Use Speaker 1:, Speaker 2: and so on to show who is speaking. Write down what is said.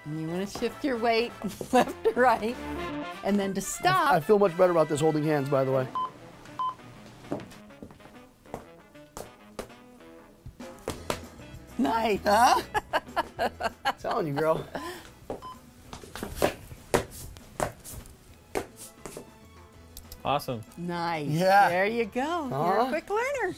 Speaker 1: And you want to shift your weight left to right. And then to stop.
Speaker 2: I feel much better about this holding hands, by the way.
Speaker 1: Nice.
Speaker 2: Huh? Telling you, girl.
Speaker 3: Awesome.
Speaker 1: Nice.
Speaker 2: Yeah.
Speaker 1: There you go. You're a quick learner.